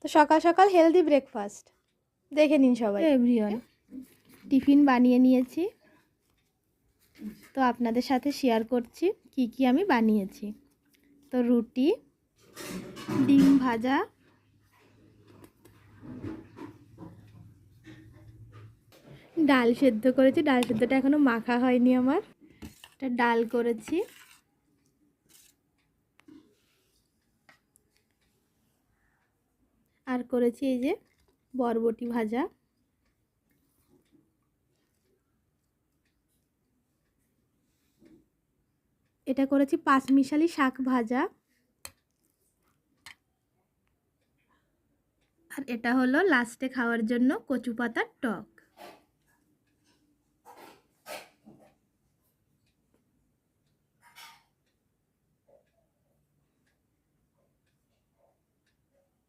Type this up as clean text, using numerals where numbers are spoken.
তো সকাল সকাল হেলদি ব্রেকফাস্ট দেখে নিন সবাই। এভরিওয়ান, টিফিন বানিয়ে নিয়েছি, তো আপনাদের সাথে শেয়ার করছি কি কি আমি বানিয়েছি। তো রুটি, ডিম ভাজা, ডাল সেদ্ধ করেছি, ডাল সেদ্ধটা এখনও মাখা হয়নি আমার। একটা ডাল করেছি, আর করেছি এই যে বরবটি ভাজা। এটা করেছি পাঁচমিশালি শাক ভাজা, আর এটা হলো লাস্টে খাওয়ার জন্য কচু পাতার টক।